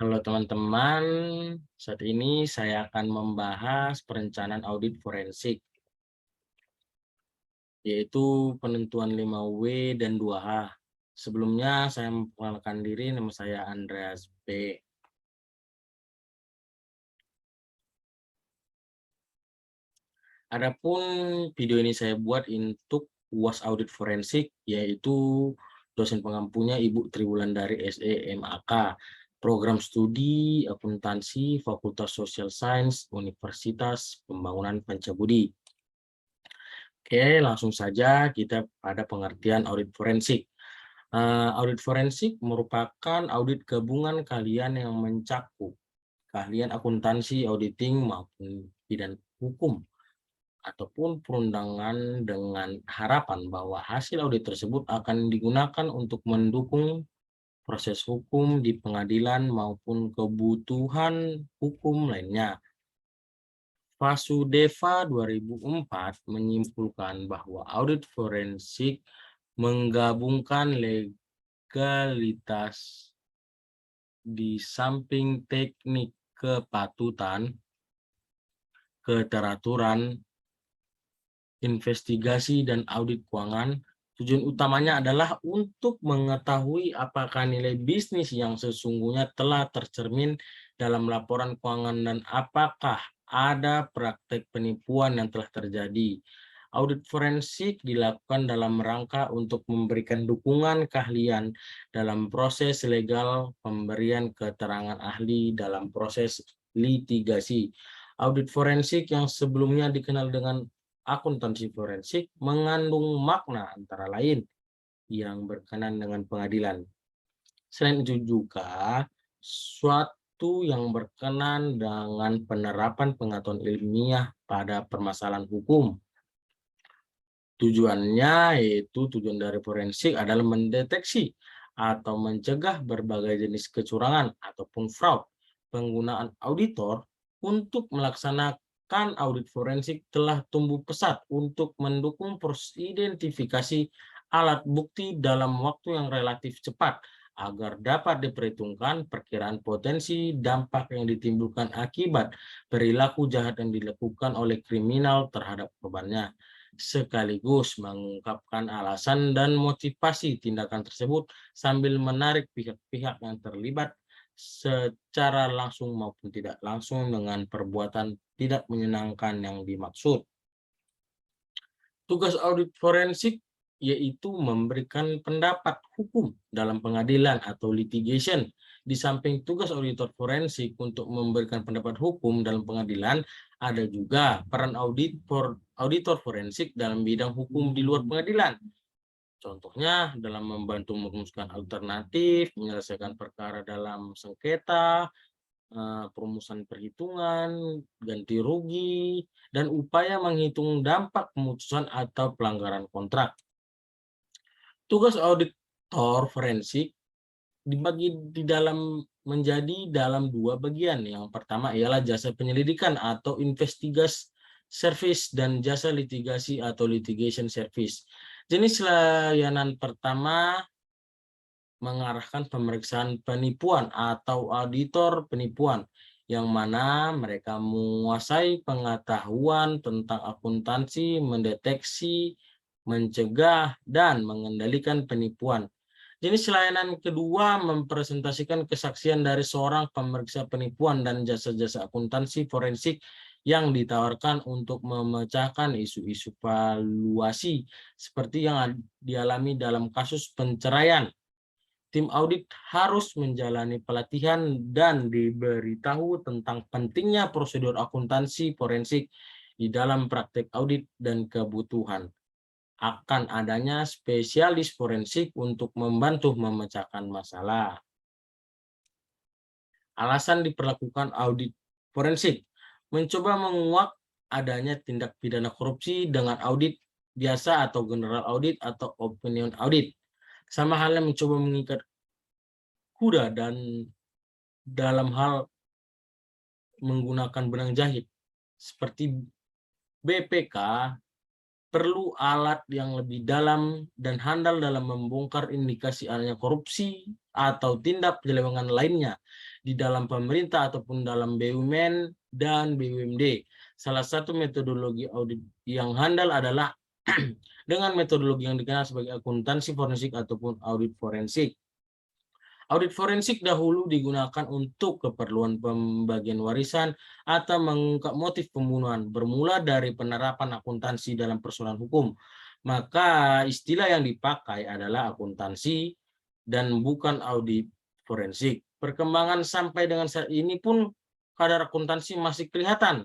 Halo teman-teman, saat ini saya akan membahas perencanaan audit forensik, yaitu penentuan 5W dan 2H. Sebelumnya saya memperkenalkan diri, nama saya Andreas B. Adapun video ini saya buat untuk UAS Audit Forensik, yaitu dosen pengampunya Ibu Triwulandari SE MAK, Program Studi Akuntansi Fakultas Social Science Universitas Pembangunan Pancabudi. Oke, langsung saja kita pada pengertian audit forensik. Audit forensik merupakan audit gabungan kalian yang mencakup keahlian akuntansi, auditing, maupun bidang hukum ataupun perundangan dengan harapan bahwa hasil audit tersebut akan digunakan untuk mendukung proses hukum di pengadilan maupun kebutuhan hukum lainnya. Vasudeva 2004 menyimpulkan bahwa audit forensik menggabungkan legalitas di samping teknik kepatutan, keteraturan, investigasi, dan audit keuangan. Tujuan utamanya adalah untuk mengetahui apakah nilai bisnis yang sesungguhnya telah tercermin dalam laporan keuangan dan apakah ada praktek penipuan yang telah terjadi. Audit forensik dilakukan dalam rangka untuk memberikan dukungan keahlian dalam proses legal pemberian keterangan ahli dalam proses litigasi. Audit forensik yang sebelumnya dikenal dengan akuntansi forensik mengandung makna antara lain yang berkenan dengan pengadilan. Selain itu juga suatu yang berkenan dengan penerapan pengetahuan ilmiah pada permasalahan hukum. Tujuannya yaitu tujuan dari forensik adalah mendeteksi atau mencegah berbagai jenis kecurangan ataupun fraud. Penggunaan auditor untuk melaksanakan audit forensik telah tumbuh pesat untuk mendukung proses identifikasi alat bukti dalam waktu yang relatif cepat agar dapat diperhitungkan perkiraan potensi dampak yang ditimbulkan akibat perilaku jahat yang dilakukan oleh kriminal terhadap korbannya, sekaligus mengungkapkan alasan dan motivasi tindakan tersebut sambil menarik pihak-pihak yang terlibat secara langsung maupun tidak langsung dengan perbuatan tidak menyenangkan yang dimaksud. Tugas audit forensik yaitu memberikan pendapat hukum dalam pengadilan atau litigation. Di samping tugas auditor forensik untuk memberikan pendapat hukum dalam pengadilan, ada juga peran auditor forensik dalam bidang hukum di luar pengadilan. Contohnya dalam membantu merumuskan alternatif, menyelesaikan perkara dalam sengketa, perumusan perhitungan, ganti rugi, dan upaya menghitung dampak pemutusan atau pelanggaran kontrak. Tugas auditor forensik dibagi menjadi dalam dua bagian. Yang pertama ialah jasa penyelidikan atau investigasi service dan jasa litigasi atau litigation service. Jenis layanan pertama mengarahkan pemeriksaan penipuan atau auditor penipuan, yang mana mereka menguasai pengetahuan tentang akuntansi, mendeteksi, mencegah, dan mengendalikan penipuan. Jenis layanan kedua mempresentasikan kesaksian dari seorang pemeriksa penipuan dan jasa-jasa akuntansi forensik yang ditawarkan untuk memecahkan isu-isu valuasi seperti yang dialami dalam kasus penceraian. Tim audit harus menjalani pelatihan dan diberitahu tentang pentingnya prosedur akuntansi forensik di dalam praktek audit dan kebutuhan akan adanya spesialis forensik untuk membantu memecahkan masalah. Alasan diperlakukan audit forensik: mencoba menguak adanya tindak pidana korupsi dengan audit biasa atau general audit atau opinion audit. Sama halnya mencoba mengikat kuda dan dalam hal menggunakan benang jahit seperti BPK perlu alat yang lebih dalam dan handal dalam membongkar indikasi adanya korupsi atau tindak penyelewengan lainnya di dalam pemerintah ataupun dalam BUMN dan BUMD. Salah satu metodologi audit yang handal adalah dengan metodologi yang dikenal sebagai akuntansi forensik ataupun audit forensik. Audit forensik dahulu digunakan untuk keperluan pembagian warisan atau mengungkap motif pembunuhan, bermula dari penerapan akuntansi dalam persoalan hukum. Maka istilah yang dipakai adalah akuntansi dan bukan audit forensik. Perkembangan sampai dengan saat ini pun kadar akuntansi masih kelihatan.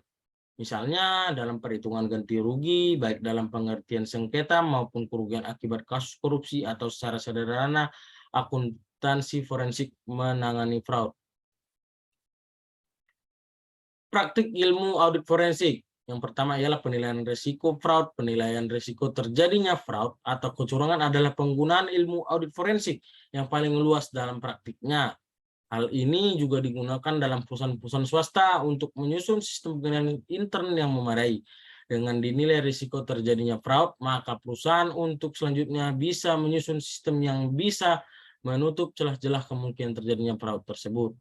Misalnya dalam perhitungan ganti rugi, baik dalam pengertian sengketa maupun kerugian akibat kasus korupsi, atau secara sederhana akuntansi forensik menangani fraud. Praktik ilmu audit forensik. Yang pertama ialah penilaian risiko fraud. Penilaian risiko terjadinya fraud atau kecurangan adalah penggunaan ilmu audit forensik yang paling luas dalam praktiknya. Hal ini juga digunakan dalam perusahaan-perusahaan swasta untuk menyusun sistem penilaian intern yang memadai. Dengan dinilai risiko terjadinya fraud, maka perusahaan untuk selanjutnya bisa menyusun sistem yang bisa menutup celah-celah kemungkinan terjadinya fraud tersebut.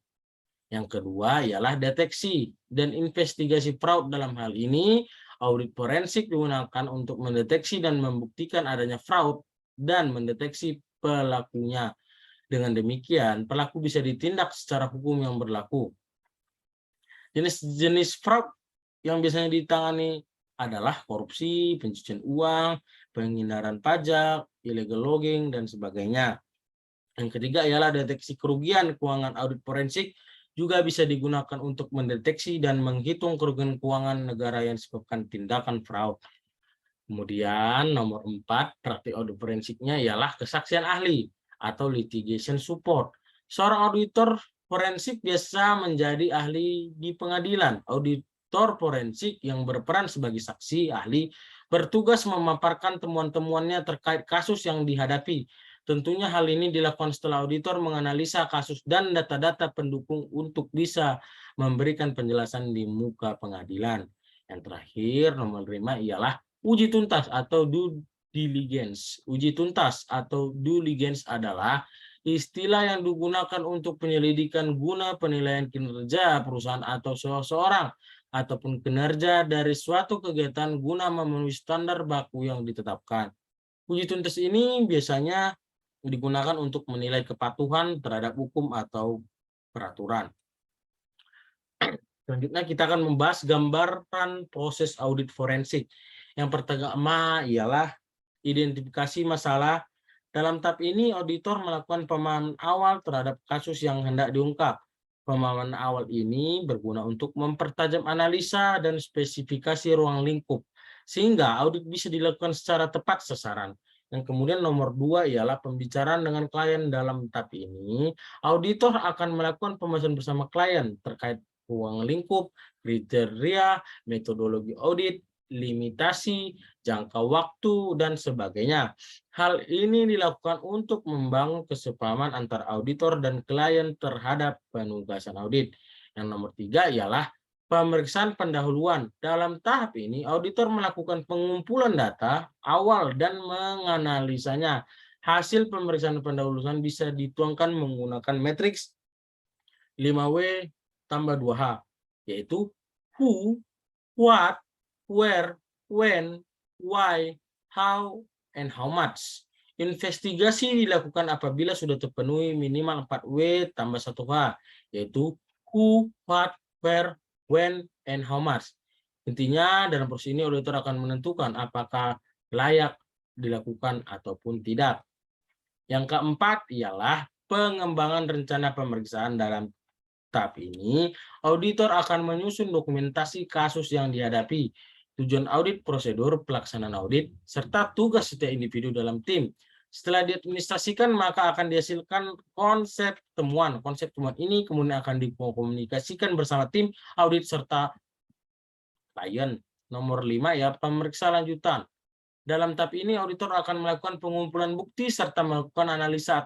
Yang kedua ialah deteksi dan investigasi fraud. Dalam hal ini, audit forensik digunakan untuk mendeteksi dan membuktikan adanya fraud dan mendeteksi pelakunya. Dengan demikian, pelaku bisa ditindak secara hukum yang berlaku. Jenis-jenis fraud yang biasanya ditangani adalah korupsi, pencucian uang, penghindaran pajak, illegal logging, dan sebagainya. Yang ketiga ialah deteksi kerugian keuangan. Audit forensik juga bisa digunakan untuk mendeteksi dan menghitung kerugian keuangan negara yang disebabkan tindakan fraud. Kemudian nomor 4, praktik audit forensiknya ialah kesaksian ahli atau litigation support. Seorang auditor forensik biasa menjadi ahli di pengadilan. Auditor forensik yang berperan sebagai saksi ahli bertugas memaparkan temuan-temuannya terkait kasus yang dihadapi. Tentunya hal ini dilakukan setelah auditor menganalisa kasus dan data-data pendukung untuk bisa memberikan penjelasan di muka pengadilan. Yang terakhir, nomor 5 ialah uji tuntas atau due diligence. Uji tuntas atau due diligence adalah istilah yang digunakan untuk penyelidikan guna penilaian kinerja perusahaan atau seseorang ataupun kinerja dari suatu kegiatan guna memenuhi standar baku yang ditetapkan. Uji tuntas ini biasanya digunakan untuk menilai kepatuhan terhadap hukum atau peraturan. Selanjutnya kita akan membahas gambaran proses audit forensik. Yang pertama ialah identifikasi masalah. Dalam tahap ini, auditor melakukan pemahaman awal terhadap kasus yang hendak diungkap. Pemahaman awal ini berguna untuk mempertajam analisa dan spesifikasi ruang lingkup, sehingga audit bisa dilakukan secara tepat sasaran. Yang kemudian nomor 2 ialah pembicaraan dengan klien. Dalam tahap ini, auditor akan melakukan pembahasan bersama klien terkait ruang lingkup, kriteria, metodologi audit, limitasi, jangka waktu, dan sebagainya. Hal ini dilakukan untuk membangun kesepahaman antar auditor dan klien terhadap penugasan audit. Yang nomor 3 ialah pemeriksaan pendahuluan. Dalam tahap ini, auditor melakukan pengumpulan data awal dan menganalisanya. Hasil pemeriksaan pendahuluan bisa dituangkan menggunakan matriks 5W tambah 2H, yaitu who, what, where, when, why, how, and how much. Investigasi dilakukan apabila sudah terpenuhi minimal 4W tambah 1H, yaitu who, what, where, when, and how much. Intinya dalam proses ini auditor akan menentukan apakah layak dilakukan ataupun tidak. Yang keempat ialah pengembangan rencana pemeriksaan. Dalam tahap ini, auditor akan menyusun dokumentasi kasus yang dihadapi, tujuan audit, prosedur pelaksanaan audit, serta tugas setiap individu dalam tim. Setelah diadministrasikan, maka akan dihasilkan konsep temuan. Konsep temuan ini kemudian akan dikomunikasikan bersama tim audit serta klien. Nomor 5 ya, pemeriksa lanjutan. Dalam tahap ini, auditor akan melakukan pengumpulan bukti serta melakukan analisa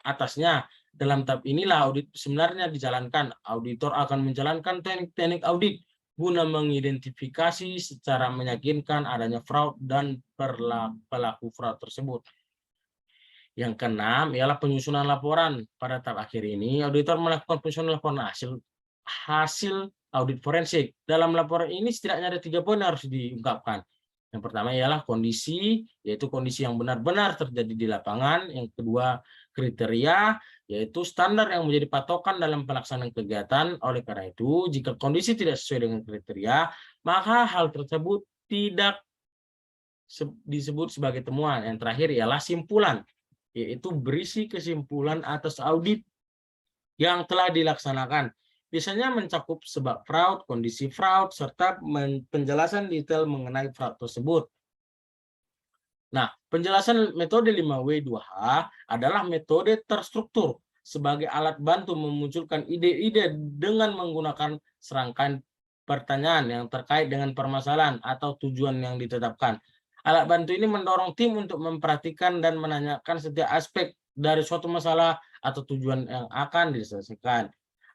atasnya. Dalam tahap inilah audit sebenarnya dijalankan. Auditor akan menjalankan teknik-teknik audit guna mengidentifikasi secara meyakinkan adanya fraud dan pelaku fraud tersebut. Yang keenam ialah penyusunan laporan. Pada tahap akhir ini, auditor melakukan penyusunan laporan hasil audit forensik. Dalam laporan ini setidaknya ada 3 poin yang harus diungkapkan. Yang pertama ialah kondisi, yaitu kondisi yang benar-benar terjadi di lapangan. Yang kedua, kriteria, yaitu standar yang menjadi patokan dalam pelaksanaan kegiatan. Oleh karena itu, jika kondisi tidak sesuai dengan kriteria, maka hal tersebut tidak disebut sebagai temuan. Yang terakhir ialah simpulan, yaitu berisi kesimpulan atas audit yang telah dilaksanakan. Biasanya mencakup sebab fraud, kondisi fraud, serta penjelasan detail mengenai fraud tersebut. Nah, penjelasan metode 5W2H adalah metode terstruktur sebagai alat bantu memunculkan ide-ide dengan menggunakan serangkaian pertanyaan yang terkait dengan permasalahan atau tujuan yang ditetapkan. Alat bantu ini mendorong tim untuk memperhatikan dan menanyakan setiap aspek dari suatu masalah atau tujuan yang akan diselesaikan.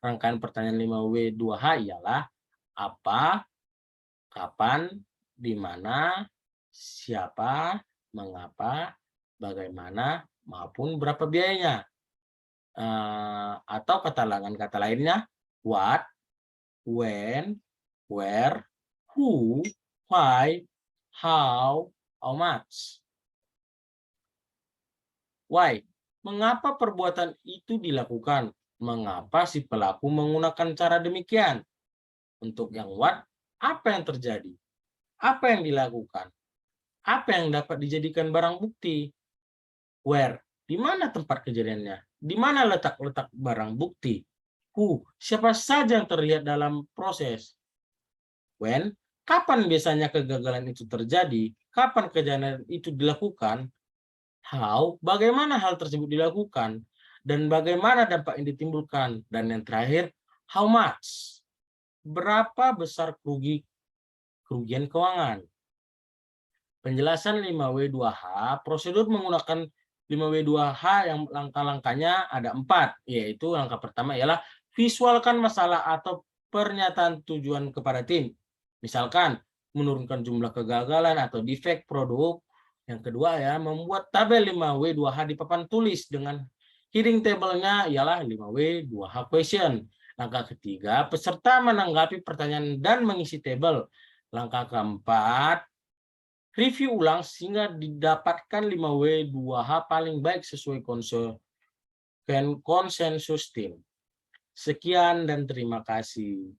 Rangkaian pertanyaan 5W2H ialah apa, kapan, di mana, siapa, mengapa, bagaimana, maupun berapa biayanya. Atau kata lainnya, what, when, where, who, why, how much. Why? Mengapa perbuatan itu dilakukan? Mengapa si pelaku menggunakan cara demikian? Untuk yang what, apa yang terjadi? Apa yang dilakukan? Apa yang dapat dijadikan barang bukti? Where? Di mana tempat kejadiannya? Di mana letak-letak barang bukti? Who? Siapa saja yang terlihat dalam proses? When? Kapan biasanya kegagalan itu terjadi? Kapan kejadian itu dilakukan? How? Bagaimana hal tersebut dilakukan? Dan bagaimana dampak yang ditimbulkan? Dan yang terakhir, how much? Berapa besar kerugian keuangan? Penjelasan 5W2H, prosedur menggunakan 5W2H yang langkah-langkahnya ada 4, yaitu langkah pertama ialah visualkan masalah atau pernyataan tujuan kepada tim. Misalkan menurunkan jumlah kegagalan atau defect produk. Yang kedua ya, membuat tabel 5W2H di papan tulis dengan heading table-nya ialah 5W2H question. Langkah ketiga, peserta menanggapi pertanyaan dan mengisi tabel. Langkah keempat, review ulang sehingga didapatkan 5W2H paling baik sesuai konsensus tim. Sekian dan terima kasih.